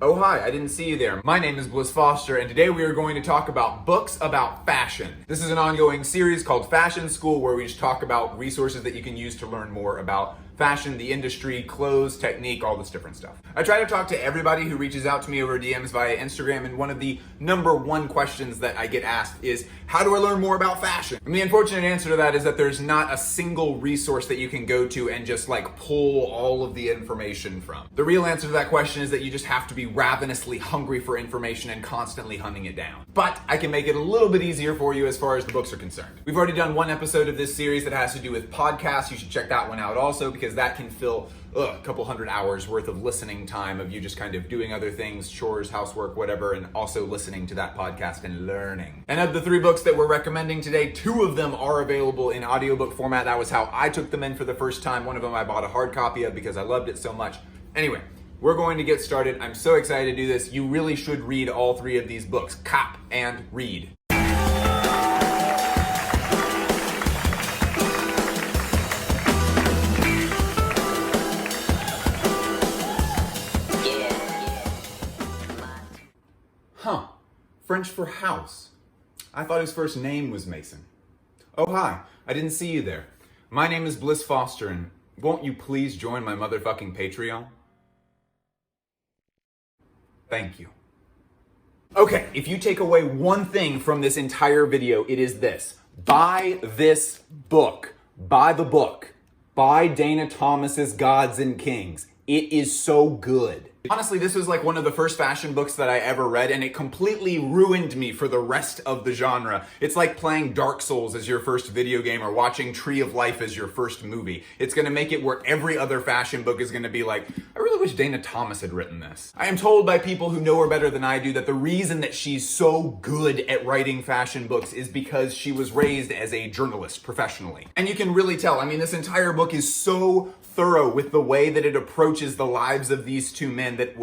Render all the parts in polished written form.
Oh hi, I didn't see you there. My name is Bliss Foster, and today we are going to talk about books about fashion. This is an ongoing series called Fashion School, where we just talk about resources that you can use to learn more about fashion, the industry, clothes, technique, all this different stuff. I try to talk to everybody who reaches out to me over DMs via Instagram, and one of the number one questions that I get asked is, how do I learn more about fashion? And the unfortunate answer to that is that there's not a single resource that you can go to and just pull all of the information from. The real answer to that question is that you just have to be ravenously hungry for information and constantly hunting it down. But I can make it a little bit easier for you as far as the books are concerned. We've already done one episode of this series that has to do with podcasts. You should check that one out also, because that can fill a couple hundred hours worth of listening time of you just kind of doing other things, chores, housework, whatever, and also listening to that podcast and learning. And of the 3 books that we're recommending today, 2 of them are available in audiobook format. That was how I took them in for the first time. One of them I bought a hard copy of because I loved it so much. Anyway, we're going to get started. I'm so excited to do this. You really should read all 3 of these books. Cop and read. Huh. French for house. I thought his first name was Mason. Oh hi, I didn't see you there. My name is Bliss Foster, and won't you please join my motherfucking Patreon? Thank you. Okay, if you take away one thing from this entire video, it is this. Buy this book. Buy the book. Buy Dana Thomas's Gods and Kings. It is so good. Honestly, this was one of the first fashion books that I ever read, and it completely ruined me for the rest of the genre. It's like playing Dark Souls as your first video game or watching Tree of Life as your first movie. It's gonna make it where every other fashion book is gonna be like, I really wish Dana Thomas had written this. I am told by people who know her better than I do that the reason that she's so good at writing fashion books is because she was raised as a journalist professionally. And you can really tell, this entire book is so thorough with the way that it approaches the lives of these 2 men that,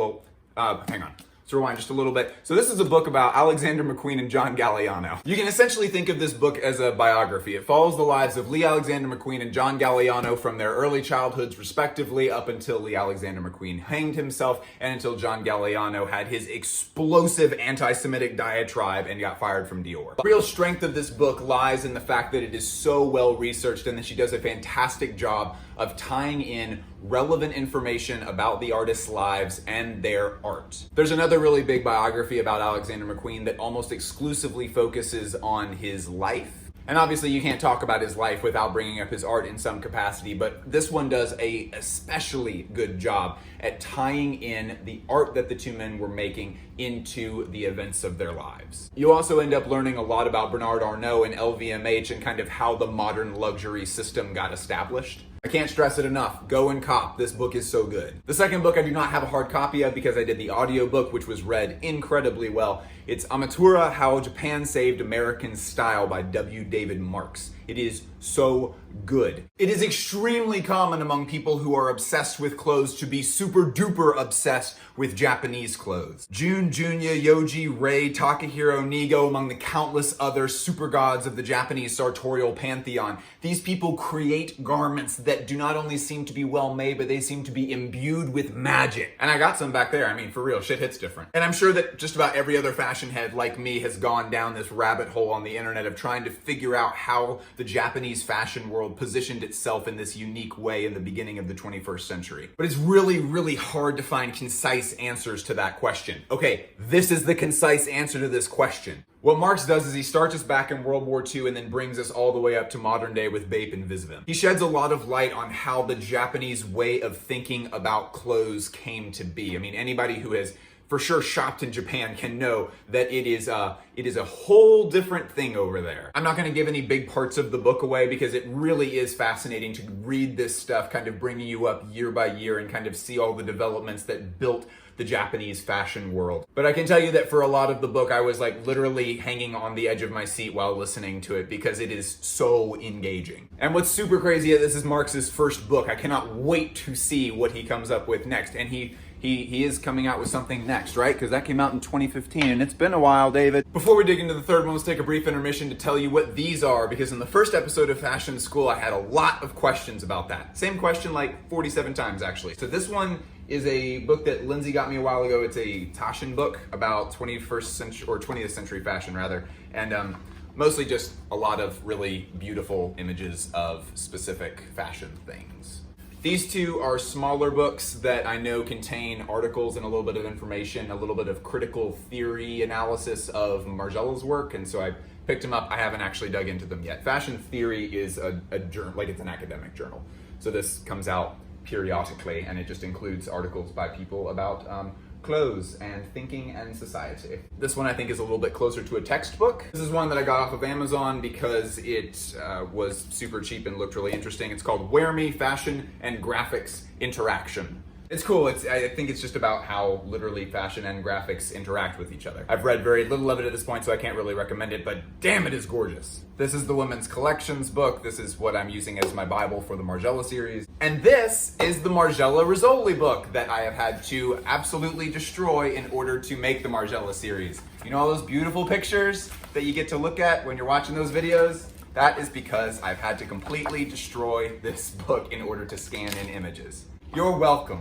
hang on. Let's rewind just a little bit. So this is a book about Alexander Mcqueen and John Galliano. You can essentially think of this book as a biography. It follows the lives of Lee Alexander Mcqueen and John Galliano from their early childhoods respectively up until Lee Alexander Mcqueen hanged himself and until John Galliano had his explosive anti-Semitic diatribe and got fired from Dior. The real strength of this book lies in the fact that it is so well researched and that she does a fantastic job of tying in relevant information about the artists' lives and their art. There's another really big biography about Alexander Mcqueen that almost exclusively focuses on his life. And obviously you can't talk about his life without bringing up his art in some capacity, but this one does a especially good job at tying in the art that the 2 men were making into the events of their lives. You also end up learning a lot about Bernard Arnault and LVMH and kind of how the modern luxury system got established. I can't stress it enough. Go and cop. This book is so good. The second book I do not have a hard copy of because I did the audiobook, which was read incredibly well. It's Ametora, How Japan Saved American Style by W David Marx. It is so good. It is extremely common among people who are obsessed with clothes to be super duper obsessed with Japanese clothes. Jun, Junya, Yoji, Rei, Takahiro, Nigo, among the countless other super gods of the Japanese sartorial pantheon. These people create garments that do not only seem to be well made, but they seem to be imbued with magic. And I got some back there. For real, shit hits different. And I'm sure that just about every other fashion head like me has gone down this rabbit hole on the internet of trying to figure out how the Japanese fashion world positioned itself in this unique way in the beginning of the 21st century. But it's really, really hard to find concise answers to that question. Okay, this is the concise answer to this question. What Marx does is he starts us back in World War II and then brings us all the way up to modern day with Bape and Visvim. He sheds a lot of light on how the Japanese way of thinking about clothes came to be. Anybody who has for sure shopped in Japan can know that it is a whole different thing over there. I'm not going to give any big parts of the book away because it really is fascinating to read this stuff, kind of bringing you up year by year and kind of see all the developments that built the Japanese fashion world. But I can tell you that for a lot of the book, I was literally hanging on the edge of my seat while listening to it because it is so engaging. And what's super crazy, this is Marx's first book. I cannot wait to see what he comes up with next. And he he is coming out with something next, right? Because that came out in 2015, and it's been a while, David. Before we dig into the third one, let's take a brief intermission to tell you what these are, because in the first episode of Fashion School, I had a lot of questions about that. Same question like 47 times, actually. So this one is a book that Lindsay got me a while ago. It's a Taschen book about 21st century, or 20th century fashion, rather. And mostly just a lot of really beautiful images of specific fashion things. These two are smaller books that I know contain articles and a little bit of information, a little bit of critical theory analysis of Margiela's work, and so I picked them up. I haven't actually dug into them yet. Fashion Theory is a journal, like it's an academic journal. So this comes out periodically, and it just includes articles by people about clothes and thinking and society. This one I think is a little bit closer to a textbook. This is one that I got off of Amazon because it was super cheap and looked really interesting. It's called Wear Me, Fashion and Graphics Interaction. It's cool. I think it's just about how literally fashion and graphics interact with each other. I've read very little of it at this point, so I can't really recommend it, but damn, it is gorgeous. This is the Women's Collections book. This is what I'm using as my Bible for the Margiela series. And this is the Margiela Rizzoli book that I have had to absolutely destroy in order to make the Margiela series. You know all those beautiful pictures that you get to look at when you're watching those videos? That is because I've had to completely destroy this book in order to scan in images. You're welcome.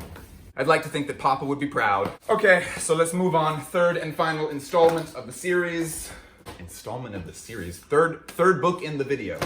I'd like to think that Papa would be proud. Okay, so let's move on. Third and final installment of the series. Third book in the video.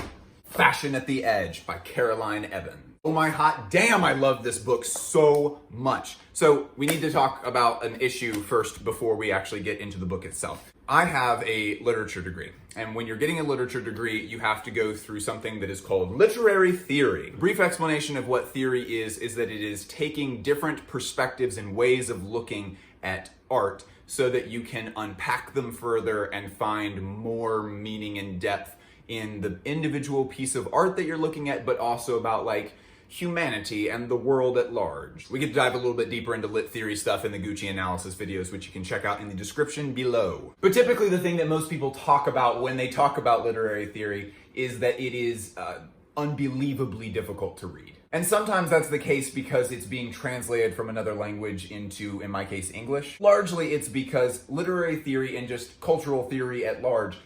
Fashion at the Edge by Caroline Evan. Oh my hot damn, I love this book so much. So we need to talk about an issue first before we actually get into the book itself. I have a literature degree, and when you're getting a literature degree, you have to go through something that is called literary theory. Brief explanation of what theory is that it is taking different perspectives and ways of looking at art so that you can unpack them further and find more meaning and depth in the individual piece of art that you're looking at, but also about like humanity and the world at large. We could dive a little bit deeper into lit theory stuff in the Gucci analysis videos, which you can check out in the description below. But typically the thing that most people talk about when they talk about literary theory is that it is unbelievably difficult to read. And sometimes that's the case because it's being translated from another language into, in my case, English. Largely it's because literary theory and just cultural theory at large,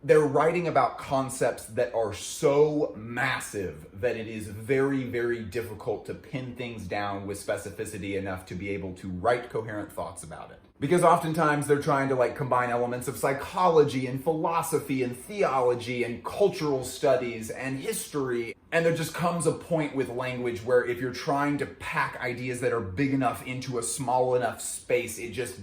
they're writing about concepts that are so massive that it is very, very difficult to pin things down with specificity enough to be able to write coherent thoughts about it. Because oftentimes they're trying to like combine elements of psychology and philosophy and theology and cultural studies and history. And there just comes a point with language where if you're trying to pack ideas that are big enough into a small enough space, it just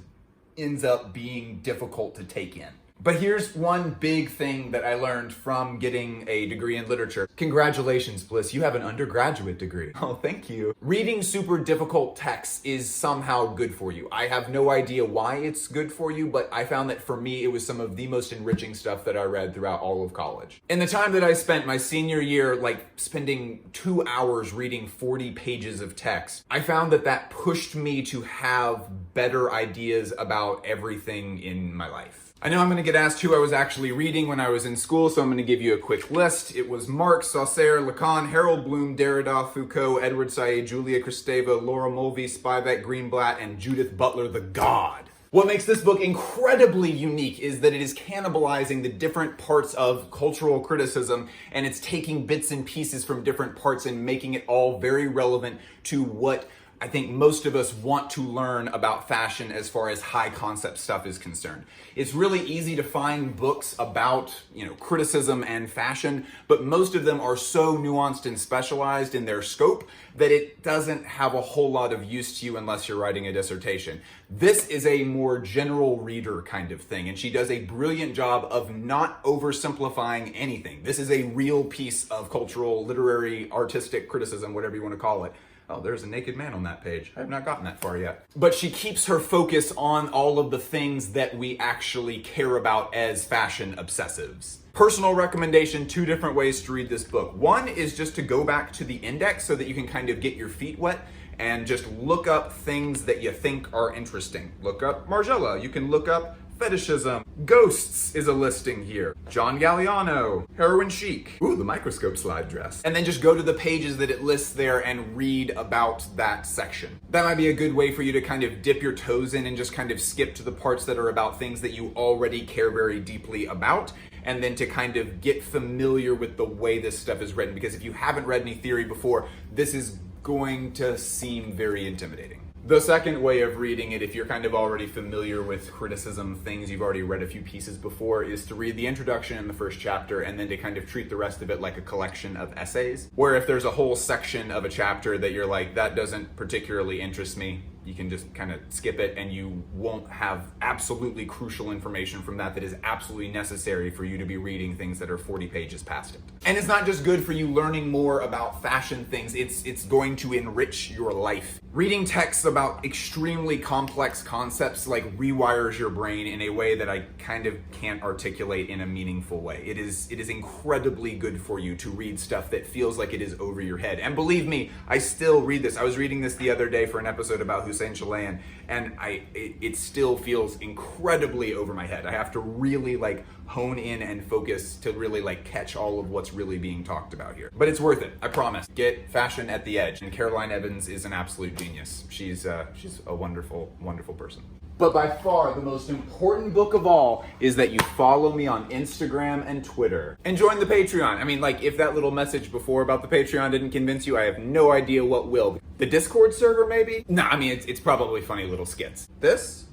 ends up being difficult to take in. But here's one big thing that I learned from getting a degree in literature. Congratulations, Bliss, you have an undergraduate degree. Oh, thank you. Reading super difficult texts is somehow good for you. I have no idea why it's good for you, but I found that for me, it was some of the most enriching stuff that I read throughout all of college. In the time that I spent my senior year, like spending 2 hours reading 40 pages of text, I found that that pushed me to have better ideas about everything in my life. I know I'm going to get asked who I was actually reading when I was in school, so I'm going to give you a quick list. It was Marx, Saussure, Lacan, Harold Bloom, Derrida, Foucault, Edward Said, Julia Kristeva, Laura Mulvey, Spivak, Greenblatt, and Judith Butler the God. What makes this book incredibly unique is that it is cannibalizing the different parts of cultural criticism, and it's taking bits and pieces from different parts and making it all very relevant to what I think most of us want to learn about fashion as far as high concept stuff is concerned. It's really easy to find books about, criticism and fashion, but most of them are so nuanced and specialized in their scope that it doesn't have a whole lot of use to you unless you're writing a dissertation. This is a more general reader kind of thing, and she does a brilliant job of not oversimplifying anything. This is a real piece of cultural, literary, artistic criticism, whatever you want to call it. Oh, there's a naked man on that page. I have not gotten that far yet. But she keeps her focus on all of the things that we actually care about as fashion obsessives. Personal recommendation, 2 different ways to read this book. One is just to go back to the index so that you can kind of get your feet wet and just look up things that you think are interesting. Look up Margiela. You can look up fetishism. Ghosts is a listing here. John Galliano, heroin chic. Ooh, the microscope slide dress. And then just go to the pages that it lists there and read about that section. That might be a good way for you to kind of dip your toes in and just kind of skip to the parts that are about things that you already care very deeply about, and then to kind of get familiar with the way this stuff is written. Because if you haven't read any theory before, this is going to seem very intimidating. The second way of reading it, if you're kind of already familiar with criticism, things you've already read a few pieces before, is to read the introduction in the first chapter and then to kind of treat the rest of it like a collection of essays. Where if there's a whole section of a chapter that you're like, that doesn't particularly interest me, you can just kind of skip it and you won't have absolutely crucial information from that is absolutely necessary for you to be reading things that are 40 pages past it. And it's not just good for you learning more about fashion things, it's going to enrich your life. Reading texts about extremely complex concepts like rewires your brain in a way that I kind of can't articulate in a meaningful way. It is incredibly good for you to read stuff that feels like it is over your head. And believe me, I still read this. I was reading this the other day for an episode about Hussein Chalayan, and it still feels incredibly over my head. I have to really like hone in and focus to really like catch all of what's really being talked about here. But it's worth it, I promise. Get fashion at the edge. And Caroline Evans is an absolute genius. She's a wonderful, wonderful person. But by far the most important book of all is that you follow me on Instagram and Twitter. And join the Patreon. I mean, like, if that little message before about the Patreon didn't convince you, I have no idea what will. The Discord server, maybe? Nah, I mean, it's probably funny little skits. Is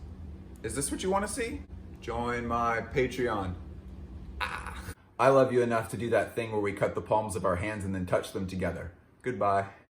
this what you want to see? Join my Patreon. I love you enough to do that thing where we cut the palms of our hands and then touch them together. Goodbye.